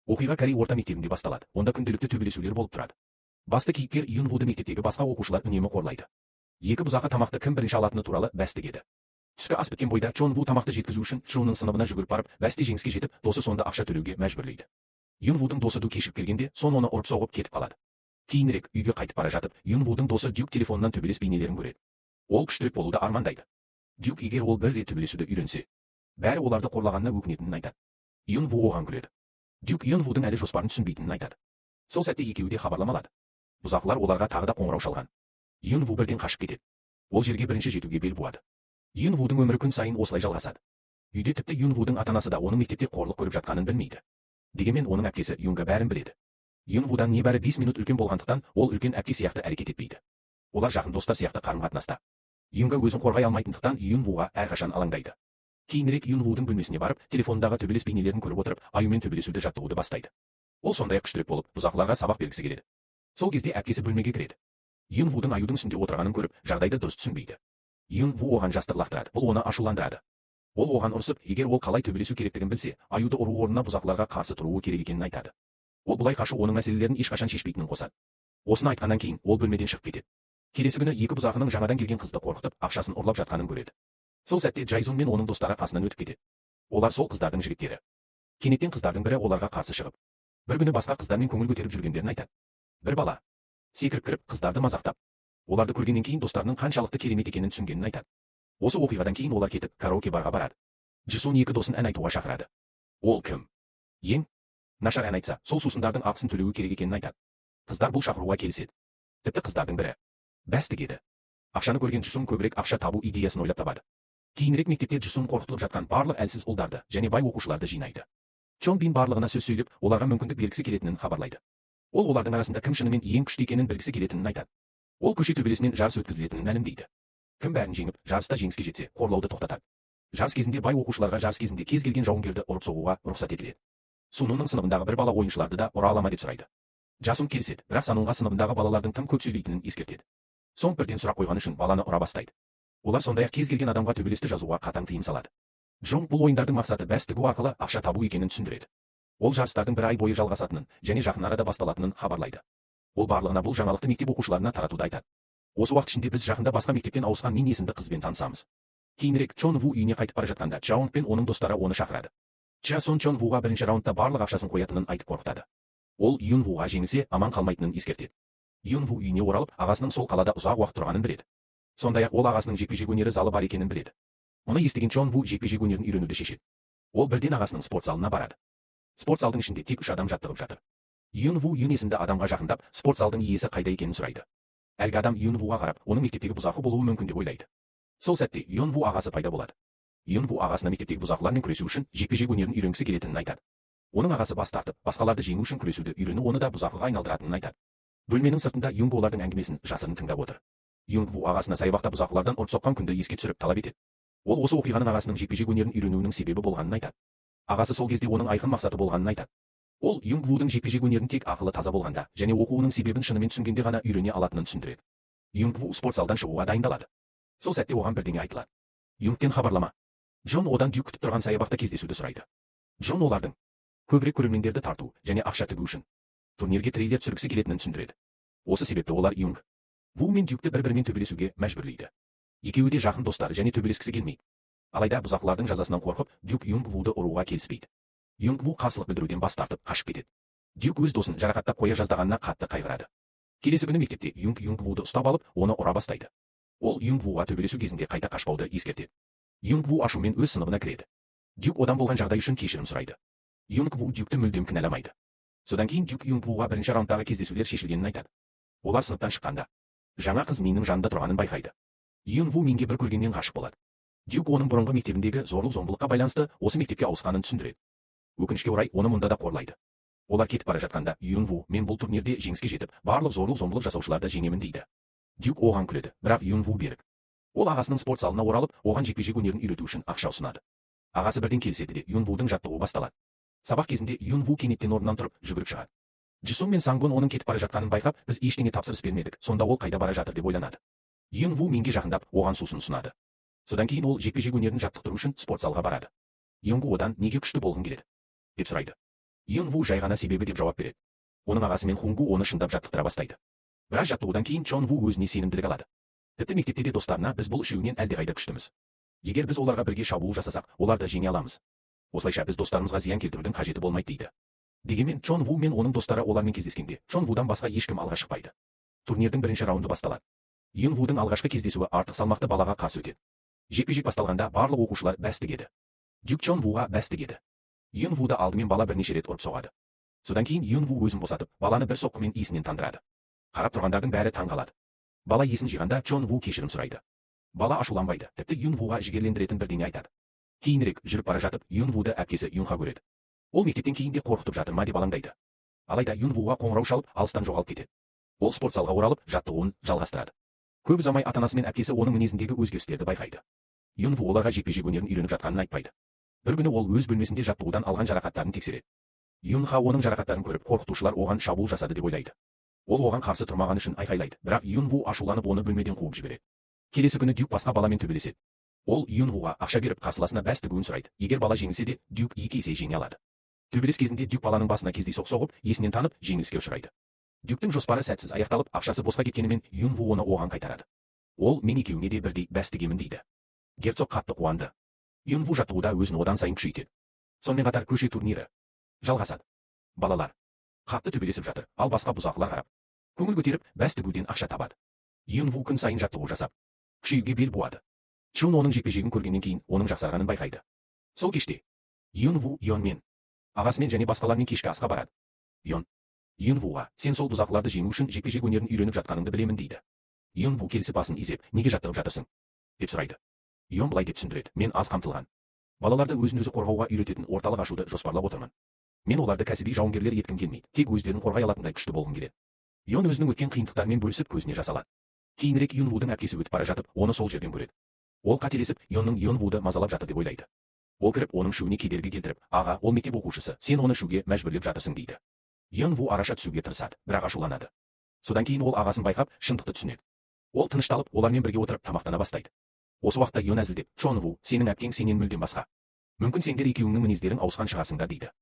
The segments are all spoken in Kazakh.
Оқиға Корей орта мектебінде басталады. Онда күнделікті төбелесулер болып тұрады. Басты кейіпкер Юн Вуды мектептегі басқа оқушылар үнемі қорлайды. Екі бұзақы тамақты кім бірінші алатыны туралы бәс тігеді. Түскі ас біткен бойда Чон Ву тамақты жеткізу үшін Чжунның сыныбына жүгіріп барып, бәсте жеңіске жетіп, досы сонда ақша төлеуге мәжбүрлейді. Юн Вудың досы Ду кешігіп келгенде, сон оны ұрып соғып кетіп қалады. Кейінірек үйге қайтып бара жатып, Юн Вудың досы Дюк телефонынан төбелес бейнелерін көреді. Ол күштірек болуды армандайды. Дюк егер ол бір рет төбелесуді үйренсе, бәрі оларды қорлағанына өкінетінін айтады. Юн Ву оған күледі. Дюк Юн Вудың әлі жоспарын түсінбейтінін айтады. Сол сәтте екеуі де хабарламалады. Бұзақылар оларға тағы да қоңырау шалған. Юн Ву бірден қашып кетеді. Ол жерге бірінші жетуге бел буады. Юн Вудың өмірі күн сайын осылай жалғасады. Үйде тіпті Юн Вудың ата-анасы да оның мектепте қорлық көріп жатқанын білмейді. Дегенмен оның әпкесі Юнга бәрін біледі. Юн Вудан небәрі 5 минут үлкен болғандықтан, ол үлкен әпке сияқты әрекет етпейді. Олар жақын достар сияқты қарым-қатынаста. Юнга өзін қорғай алмайтындықтан Юн Вуға әрқашан алаңдайды. Кейінірек Юн Вудың бөлмесіне барып, телефондағы төбелес бейнелерін көріп отырып, аюмен төбелесуді жаттығуды бастайды. Ол сондай күштірек болып, бұзақыларға сабақ бергісі келеді. Сол кезде әпкесі бөлмеге кіреді. Юн Вудың аюдың үстінде отырғанын көріп, жағдайды дұрыс түсінбейді. Юн Ву оған жастық лақтырады. Бұл оны ашуландырады. Ол оған ұрсып, егер ол қалай төбелесу керектігін білсе, аюды ұру орнына бұзақыларға қарсы тұруы керек екенін айтады. Ол бұлай қашу оның мәселелерін ешқашан шешпейтінін қосады. Осыны айтқаннан кейін ол бөлмеден шығып кетеді. Келесі күні екі бұзақының жаңадан келген қызды қорқытып, ақшасын ұрлап жатқанын көреді. Сол сәтте Джайзун мен оның достары қасынан өтіп кетеді. Олар сол қыздардың жігіттері. Кенеттен қыздардың бірі оларға қарсы шығып, бір күні басқа қыздармен көңіл көтеріп жүргендерін айтады. Бір бала секіріп кіріп қыздарды мазақтап, оларды көргеннен кейін достарының қаншалықты керемет екенін түсінгенін айтады. Осы оқиғадан кейін олар кетіп караоке барға барады. Джисун екі досын ән айтуға шақырады. Ол кім? Ең нашар ән айтса, сол сусындардың ақысын төлеуі керек екенін айтады. Қыздар бұл шақыруға келіседі. Тіпті қыздардың бірі бәс тігеді. Ақшаны көрген Джисун көбірек ақша табу идеясын ойлап табады. Кейінірек мектепте Джисун қорқытылып жатқан барлық әлсіз ұлдарды және бай оқушыларды жинайды. Чон Бин барлығына сөз сөйлеп, оларға мүмкіндік бергісі келетінін хабарлайды. Ол олардың арасында кім шынымен ең күшті екенін білгісі келетінін айтады. Ол көше төбелесінен жарыс өткізілетінін мәлімдейді. Кім бәрін жеңіп, жарыста жеңіске жетсе, қорлауды тоқтатады. Жарыс кезінде бай оқушыларға жарыс кезінде кез келген жауынгерді ұрып соғуға рұқсат етіледі. Сунунның сыныбындағы бір бала ойыншыларды да ұра ала ма деп сұрайды. Жасун келіседі, бірақ Санунға сыныбындағы балалардың тым көп сөйлейтінін ескертеді. Соң бірден сұрақ қойғаны үшін баланы ұра бастайды. Олар сондай-ақ кез келген адамға төбелесті жазуға қатаң тыйым салады. Джонг бұл ойындардың мақсаты бәс тігу арқылы ақша табу екенін түсіндіреді. Ол жарыстардың бір ай бойы жалғасатынын және жақын арада басталатынын хабарлайды. Ол барлығына бұл жаңалықты мектеп оқушыларына таратуды айтады. Осы уақыт ішінде біз жақында басқа мектептен ауысқан Мин есімді қызбен танысамыз. Кейінірек Чон Ву үйіне қайтып бара жатқанда Чаонг пен оның достары оны шақырады. Ча Сон Чон Вуға бірінші раундта барлық ақшасын қоятынын айтып қорқытады. Ол Юн Вуға жеңілсе аман қалмайтынын ескертеді. Юн Ву үйіне оралып, ағасының сол қалада ұзақ уақыт тұрғанын біледі. Сондай-ақ ол ағасының жекпе-жек өнері залы бар екенін біледі. Мұны естіген Чон Ву жекпе-жек өнерін үйренуді шешеді. Ол бірден ағасының спорт залына барады. Спорт залдың ішінде тек 3 адам жаттығып жатыр. Юн Ву Юн есімді адамға жақындап, спорт залдың иесі қайда екенін сұрайды. Әлгі адам Юн Вуға қарап, оның мектептегі бұзақы болуы мүмкін деп ойлайды. Сол сәтте Юн Ву ағасы пайда болады. Юн Ву ағасына мектептегі бұзақылармен күресу үшін жекпе-жек өнерін үйренгісі келетінін айтады. Оның ағасы бас тартып, басқаларды жеңу үшін күресуді үйрену оны да бұзақыға айналдыратынын айтады. Бөлменің сыртында Юн Ву олардың әңгімесін жасырын тыңдап отыр. Юн Ву ағасына саябақта бұзақылардан ұрып соққан күнді еске түсіріп талап етеді. Ол осы оқиғаның ағасының жекпе-жек өнерін үйренуінің себебі болғанын айтады. Ағасы сол кезде оның айқын мақсаты болғанын айтады. Ол Юн Вудың жекпе-жек өнерін тек ақылы таза болғанда және оқуының себебін шынымен түсінгенде ғана үйрене алатынын түсіндіреді. Юн Ву спорт залдан шығуға дайындалады. Сол сәтте оған бірдеңе айтылады. Юнгтен хабарлама. Джон одан Дюк күтіп тұрған саябақта кездесуді сұрайды. Джон олардың көбірек көрермендерді тарту және ақша тігу үшін турнирге трейлер түсіргісі келетінін түсіндіреді. Осы себепті олар Юнг Ву мен Дюкті бір-бірімен төбелесуге мәжбүрлейді. Екеуі де жақын достар және төбелескісі келмейді. Алайда бұзақылардың жазасынан қорқып, Дюк Юнг Вуды ұруға келіспейді. Юнг Ву қарсылық білдіруден бас тартып қашып кетеді. Дюк өз досын жарақаттап қоя жаздағанына қатты қайғырады. Келесі күні мектепте Юнг Вуды ұстап алып, оны ұра бастайды. Ол Юнг Вуға төбелесу кезінде қайта қашпауды ескертеді. Юнг Ву ашумен өз сыныбына кіреді. Дюк одан болған жағдай үшін кешірім сұрайды. Юнг Ву Дюкті мүлдем кінәламайды. Содан кейін Дюк Юнг Вуға бірінші раундтағы кездесулер шешілгенін айтады. Олар сыныптан шыққанда жаңа қыз Миннің жанында тұрғанын байқайды. Юн Ву Минге бір көргеннен ғашық болады. Дюк оның бұрынғы мектебіндегі зорлық-зомбылыққа байланысты осы мектепке ауысқанын түсіндіреді. Өкінішке орай оны мұнда да қорлайды. Олар кетіп бара жатқанда Юн Ву мен бұл турнирде жеңіске жетіп, барлық зорлық-зомбылық жасаушыларды жеңемін дейді. Дюк оған күледі, бірақ Юн Ву берік. Ол ағасының спорт залына оралып, оған жекпе-жек өнерін үйрету үшін ақша ұсынады. Ағасы бірден келіседі де Юн Вудың жаттығуы басталады. Сабақ кезінде Юн Ву кенеттен орнынан тұрып жүгіріп шығады. Джисун мен Сангон оның кетіп бара жатқанын байқап, біз ештеңе тапсырыс бермедік, сонда ол қайда бара жатыр деп ойланады. Юн Ву Минге жақындап, оған сусын ұсынады. Содан кейін ол жекпе-жек өнерін жаттықтыру үшін спорт залға барады. Юн Ву одан неге күшті болғың келеді деп сұрайды. Юн Ву жай ғана себебі деп жауап береді. Оның ағасы мен Хунгу оны шындап жаттықтыра бастайды. Біраз жаттығудан кейін Чон Ву өзіне сенімділік алады. Тіпті мектепте де достарына біз бұл үшеуінен әлдеқайда күштіміз. Егер біз оларға бірге шабуыл жасасақ, оларды жеңе аламыз. Осылайша біз достарымызға зиян келтірудің қажеті болмайды дейді. Дегенмен Чон Ву мен оның достары олармен кездескенде, Чон Вудан басқа ешкім алға шықпайды. Турнирдің бірінші раунды басталады. Юн Вудың алғашқы кездесуі артық салмақты балаға қарсы өтеді. Жекпе-жек басталғанда барлық оқушылар бәс тігеді. Дюк Чон Вуға бәс тігеді. Юн Вуды алдымен бала бірнеше рет ұрып соғады. Содан кейін Юн Ву өзін босатып, баланы бір соққымен есінен тандырады. Қарап тұрғандардың бәрі таң қалады. Бала есін жиғанда Чон Ву кешірім сұрайды. Бала ашуланбайды, тіпті Юн Вуға жігерлендіретін бірдеңе айтады. Кейінірек жүріп бара жатып, Юн Вуды әпкесі Юнха көреді. Ол мектептен кейін де қорқытып жатыр ма деп алаңдайды. Алайда Юн Вуға қоңырау шалып, алыстан жоғалып кетеді. Ол спорт залға оралып, жаттығуын жалғастырады. Көп ұзамай ата-анасы мен әпкесі оның мінезіндегі өзгерістерді байқайды. Юн Ву оларға жекпе-жек өнерін үйреніп жатқанын айтпайды. Бір күні ол өз бөлмесінде жаттығудан алған жарақаттарын тексереді. Юнха оның жарақаттарын көріп, қорқытушылар оған шабуыл жасады деп ойлайды. Ол оған қарсы тұрмағаны үшін айқайлайды, бірақ Юн Ву ашуланып оны бөлмеден қуып жібереді. Келесі күні Дюк басқа баламен төбелеседі. Ол Юн Вуға ақша беріп қарсыласына бәс тігуін сұрайды. Егер бала жеңілсе де, Дюк 2 есе жеңе алады. Төбелес кезінде Дюк баланың басына кездейсоқ соғып, есінен танып, жеңіліске ұшырайды. Дюктің жоспары сәтсіз аяқталып, ақшасы босқа кеткенімен Юн Ву оны оған қайтарады. Ол мен екеуіңе де бірдей бәс тігемін дейді. Герцог қатты қуанды. Юн Ву жаттығуда өзін одан сайын күшейтеді. Сонымен қатар көше турнирі жалғасады. Балалар қатты төбелесіп жатыр, ал басқа бұзақылар қарап көңіл көтеріп, бәс тігуден ақша табады. Юн Ву күн сайын жаттығу жасап, күшеюге бел буады. Чун оның жекпе-жегін көргеннен кейін оның жақсарғанын байқайды. Сол кеште Юн Ву Йонмен, ағасымен және басқалармен кешкі асқа барады. Юн Вуға, сен сол бұзақыларды жеңу үшін жекпе-жек өнерін үйреніп жатқаныңды білемін дейді. Юн Ву келісіп басын изеп, неге жаттығып жатырсың деп сұрайды. Йон былай деп түсіндіреді, мен аз қамтылған. Балаларды өзін-өзі қорғауға үйрететін орталық ашуды жоспарлап отырмын. Мен оларды кәсіби жауынгерлер еткім келмейді, тек өздерін қорғай алатындай күшті болғым келеді. Йон өзінің өткен қиындықтармен бөлісіп көзіне жас алады. Кейінірек Юн Вудың әпкесі өтіп бара жатып, оны сол жерден көреді. Ол қателесіп, Юн Вуды мазалап жатыр деп ойлайды. Ол кіріп, оның шуіне кедергі келтіріп, аға, ол мектеп оқушысы, сен оны шуге мәжбүрлеп жатырсың дейді. Юн Ву араша түсуге тырысады, бірақ ашуланады. Содан кейін ол ағасын байқап, шындықты түсінеді. Ол тынышталып, олармен бірге отырып тамақтана бастайды. Осы уақытта Юн әзілдеп, Чон Ву, сенің әпкең сенен мүлдем басқа. Мүмкін сендер екеуіңнің мінездерің ауысқан шығарсыңдар дейді.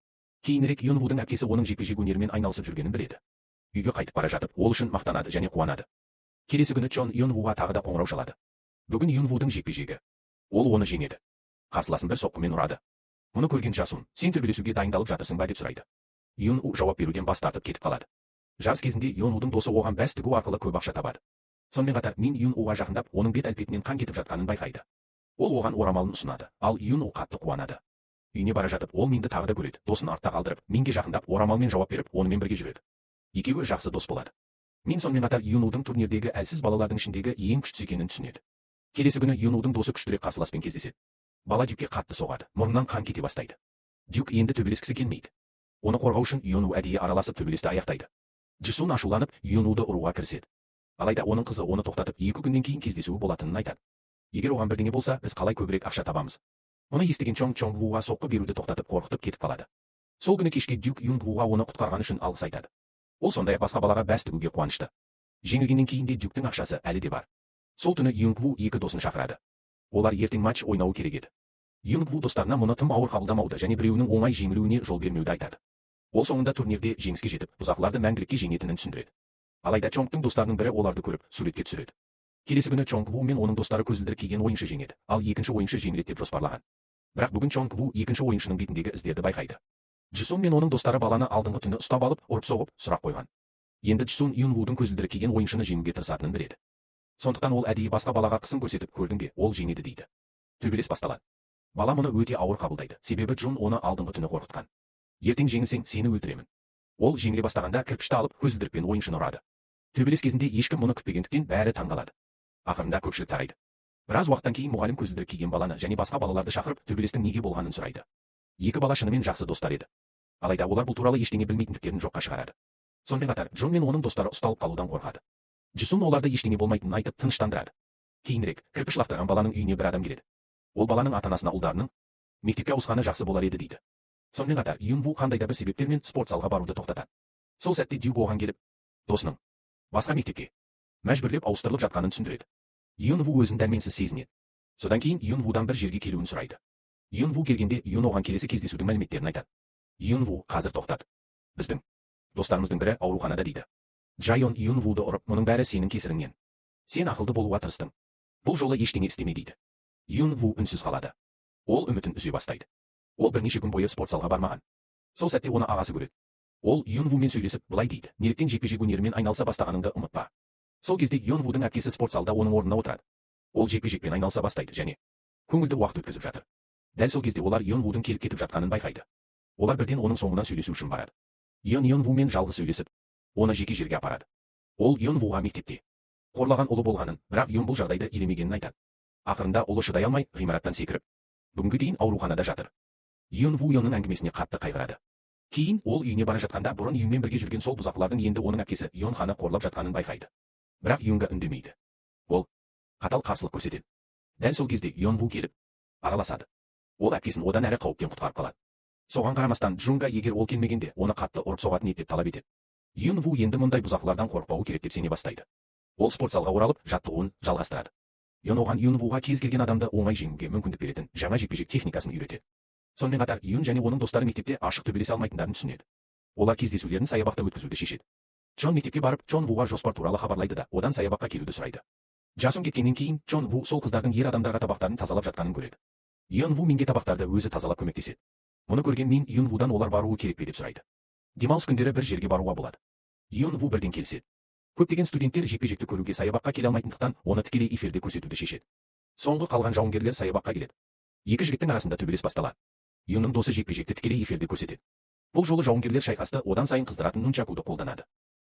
Кейінірек Юн Вудың әпкесі оның жекпе-жек өнерімен айналысып жүргенін біледі. Үйге қайтып бара жатып, ол үшін мақтанады және қуанады. Келесі күні Чон Юн Вуға тағы да қоңырау шалады. Бүгін Юн Вудың жекпе-жегі. Ол оны жеңеді. Қарсыласын бір соққымен ұрады. Мұны көрген Жасун, сен төбелесуге дайындалып жатырсың ба деп сұрайды. Юн Ву жауап беруден бас тартып кетіп қалады. Жарыс кезінде Юн Вудың досы оған бәс тігу арқылы көп ақша табады. Сонымен қатар мен Юн Вуға жақындап, оның бет әлпетінен қан кетіп жатқанын байқайды. Ол оған орамалын ұсынады, ал Юн Ву қатты қуанады. Үйіне бара жатып, ол Минді тағы да көреді. Досын артта қалдырып, Минге жақындап, орамалмен жауап беріп, онымен бірге жүреді. Екеуі жақсы дос болады. Мин сонымен қатар Юн Вудың турнирдегі әлсіз балалардың ішіндегі ең күштісі екенін түсінеді. Келесі күні Юн Вудың досы күштірек қарсыласпен кездеседі. Бала Дюкке қатты соғады, мұрнынан қан кете бастайды. Дюк енді төбелескісі келмейді. Оны қорғау үшін Юн Ву әдейі араласып төбелесті аяқтайды. Джисун ашуланып, Юн Вуды ұруға кіріседі. Алайда оның қызы оны тоқтатып, 2 күннен кейін кездесуі болатынын айтады. Егер оған бірдеңе болса, біз қалай көбірек ақша табамыз. Оны естіген Чон Вуға соққы беруді тоқтатып қорқытып кетіп қалады. Сол күні кешке Дюк Юн Вуға оны құтқарғаны үшін алғыс айтады. Ол сондай-ақ басқа балаға бәс тігуге қуанышты. Жеңілгеннен кейін де Дюктің ақшасы әлі де бар. Сол түні Юн Ву 2 досын шақырады. Олар ертең матч ойнауы керек еді. Юн Ву достарына мұны тым ауыр қабылдамауды және біреуінің оңай жеңілуіне жол бермеуді айтады. Ол соңында турнирде жеңіске жетіп, бұзақыларды мәңгілікке жеңетінін түсіндіреді. Алайда Чонгтың достарының бірі оларды көріп, суретке түсіреді. Келесі күні Чонг Ву мен оның достары көзілдірік киген ойыншы жеңеді, ал екінші ойыншы жеңіледі деп жоспарлаған. Бірақ бүгін Чонг Ву екінші ойыншының бетіндегі іздерді байқайды. Джисун мен оның достары баланы алдыңғы түні ұстап алып, ұрып-соғып, сұрақ қойған. Енді Джисун Юн Вудың көзілдірік киген ойыншыны жеңуге тырысатынын біледі. Сондықтан ол әдейі басқа балаға қысым көрсетіп, көрдің бе, ол жеңеді дейді. Төбелес басталады. Бала мұны өте ауыр қабылдайды, себебі Джун оны алдыңғы түні қорқытқан. Ертең жеңілсең, сені өлтіремін. Ол жеңіле бастағанда кірпішті алып, көзілдірікпен ойыншыны ұрады. Төбелес кезінде ешкім мұны күтпегендіктен бәрі таңғалады. Ақырында көпшілік тарайды. Біраз уақыттан кейін мұғалім көзілдірік киген баланы және басқа балаларды шақырып, төбелестің неге болғанын сұрайды. Екі бала шынымен жақсы достар еді. Алайда олар бұл туралы ештеңе білмейтіндіктерін жоққа шығарады. Сонымен қатар, Джун мен оның достары ұсталып қалудан қорқады. Джисун оларды ештеңе болмайтынын айтып тыныштандырады. Кейінірек, кірпіш лақтырған баланың үйіне бір адам келеді. Ол баланың ата-анасына ұлдарының мектепке ауысқаны жақсы болар еді дейді. Сонымен қатар, Юн Ву қандай да бір себептермен спорт залға баруды тоқтатады. Сол сәтте Дюк оған келіп, досының басқа мектепке мәжбүрлеп ауыстырылып жатқанын түсіндіреді. Юн Ву өзін дәрменсіз сезінеді. Содан кейін Юн Вудан бір жерге келуін сұрайды. Юн Ву келгенде Юн оған келесі кездесудің мәліметтерін айтады. Юнву қазір тоқтат. Біздің достарымыздың бірі ауруханада дейді. Джайон Юнвуды ұрып, мұның бәрі сенің кесіріңнен. Сен ақылды болуға тырыстың. Бұл жолы ештеңе істеме дейді. Юнву үнсіз қалады. Ол үмітін үзе бастайды. Ол бірнеше күн бойы спортзалға бармаған. Сол сәтте оны ағасы көреді. Ол Юнвумен сөйлесіп былай дейді: неліктен жекпе-жек өнерімен айналыса бастағаныңды ұмытпа. Сол кезде Юнвудың әпкесі спортзалда оның орнына отырады. Ол жекпе-жекпен айналыса бастайды және көңілді уақыт өткізіп жатыр. Дәл сол кезде олар Юнвудың келіп кетіп жатқанын байқайды. Олар бірден оның соңынан сөйлесу үшін барады. Юнвумен жалғыз сөйлесіп, оны жеке жерге апарады. Ол Юнвуға мектепте қорлаған ұлы болғанын, бірақ Юн бұл жағдайды елемегенін айтады. Ақырында ұлы шыдай алмай ғимараттан секіріп, бүгінгі дейін ауруханада жатыр. Юнву Юнның әңгімесіне қатты қайғырады. Кейін ол үйіне бара жатқанда бұрын Юнмен бірге жүрген сол бұзақылардың енді оның әпкесі Юнханы қорлап жатқанын байқайды. Бірақ Юнга үндемейді. Ол қатал қарсылық көрсетеді. Дәл сол кезде Юнву келіп араласады. Ол әпкесін одан әрі қауіптен құтқарып қалады. Соған қарамастан Джунга егер ол келмегенде оны қатты ұрып соғатын еді деп талап етеді. Юнву енді мұндай бұзақылардан қорықпауы керек деп сене бастайды. Ол спортзалға оралып жаттығуын жалғастырады. Юн оған Юнвуға кез келген адамды оңай жеңуге мүмкіндік беретін жаңа жекпе-жек техникасын үйретеді. Сонымен қатар Юн және оның достары мектепте ашық төбелесе алмайтындарын түсінеді. Олар кездесулерін саябақта өткізуді шешеді. Чон мектепке барып Чонвуға жоспар туралы хабарлайды да одан саябаққа келуді сұрайды. Жасун кеткеннен кейін Чонву сол қыздардың ер адамдарға табақтарын тазалап жатқанын көреді. Юнву Минге табақтарды өзі тазалап көмектеседі. Мұны көрген Мин Юнвудан олар баруы керек пе деп сұрайды. Демалыс күндері бір жерге баруға болады. Юнву бірден келіседі. Көптеген студенттер жекпе-жекті көруге саябаққа келе алмайтындықтан оны тікелей эфирде көрсетуді шешеді. Соңғы қалған жауынгерлер саябаққа келеді. Екі жігіттің арасында төбелес басталады. Юнның досы жекпе-жекті тікелей эфирде көрсетеді. Бұл жолы жауынгерлер шайқасты одан сайын қыздыратын нунчакуды қолданады.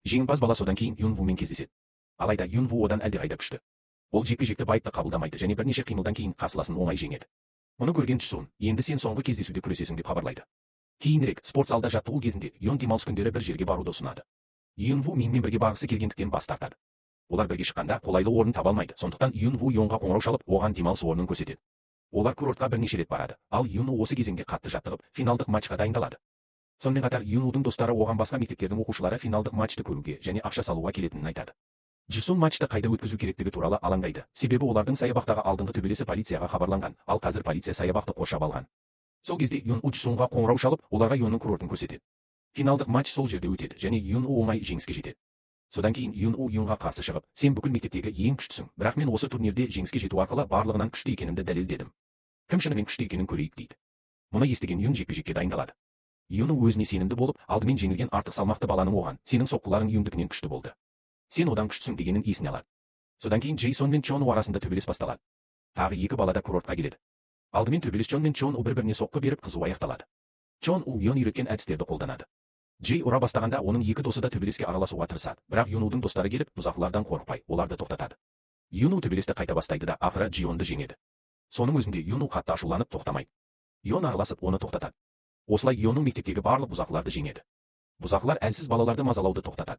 Жеңімпаз бала содан кейін Юнвумен кездеседі. Алайда Юнву одан әлдеқайда күшті. Ол жекпе-жекті байыпты қабылдамайды және бірнеше қимылдан кейін қарсыласын оңай жеңеді. Мұны көрген Чсон, енді сен соңғы кездесуде күресесің деп хабарлайды. Кейінірек спортзалда жаттығу кезінде Юн демалыс күндері бір жерге баруды ұсынады. Юнву Минмен бірге барғысы келгендіктен бас тартады. Олар бірге шыққанда қолайлы орын таба алмайды. Сондықтан Юнву Юнға қоңырау шалып, оған демалыс орнын көрсетеді. Олар курортқа бірнеше рет барады, ал Юну осы кезеңде қатты жаттығып, финалдық матчқа дайындалады. Сонымен қатар Юнудың достары оған басқа мектептердің оқушылары финалдық матчты көруге және ақша салуға келетінін айтады. Джисон матчты қайда өткізу керектігі туралы алаңдайды. Себебі олардың саябақтағы алдыңғы төбелесі полицияға хабарланған, ал қазір полиция саябақты қоршап алған. Сол кезде Юн Джисонға қоңырау шалып, оларға Юнның курортын көрсетеді. Финалдық матч сол жерде өтеді және Юн оңай жеңіске жетеді. Содан кейін Юн Юнға қарсы шығып, сен бүкіл мектептегі ең күштісің, бірақ мен осы турнирде жеңіске жету арқылы барлығынан күшті екенімді дәлелдедім. Кім шынымен күшті екенін көрейік дейді. Мұны естіген Юн жекпе-жекке дайындалады. Юн өзіне сенімді болып, алдымен жеңілген артық салмақты баланың оған, сенің соққыларың Юндікінен күшті болды. Сен одан күштісің дегенін есіне алады. Содан кейін Джейсон мен Чон арасында төбелес басталады. Тағы екі бала да курортқа келеді. Алдымен төбелес Чон мен Чон бір-біріне соққы беріп қызу аяқталады. Чон Юн үйреткен әдістерді қолданады. Джей ұра бастағанда оның екі досы да төбелеске араласуға тырысады, бірақ Юнудың достары келіп, бұзақылардан қорықпай, оларды тоқтатады. Юну төбелесті қайта бастайды да ақыры Джионды жеңеді. Соның өзінде Юну қатты ашуланып тоқтамайды. Юн араласып оны тоқтатады. Осылай Юнның мектептегі барлық бұзақыларды жеңеді. Бұзақылар әлсіз балаларды мазалауды тоқтатады.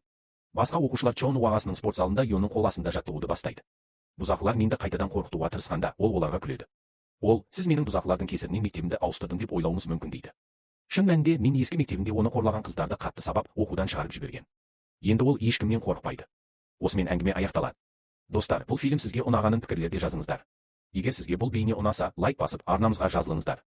Басқа оқушылар Чон ағасының спорт залында Юнның қол астында жаттығуды бастайды. Бұзақылар Минді қайтадан қорқытуға тырысқанда, ол оларға күледі. Ол, сіз менің бұзақылардың кесірінен мектебімді ауыстырдым деп ойлауыңыз мүмкін дейді. Шын мәнінде мен ескі мектебінде оны қорлаған қыздарды қатты сабап, оқудан шығарып жіберген. Енді ол ешкімнен қорықпайды. Осымен әңгіме аяқталады. Достар, бұл фильм сізге ұнағанын пікірлерде жазыңыздар. Егер сізге бұл бейне ұнаса, лайк басып, арнамызға жазылыңыздар.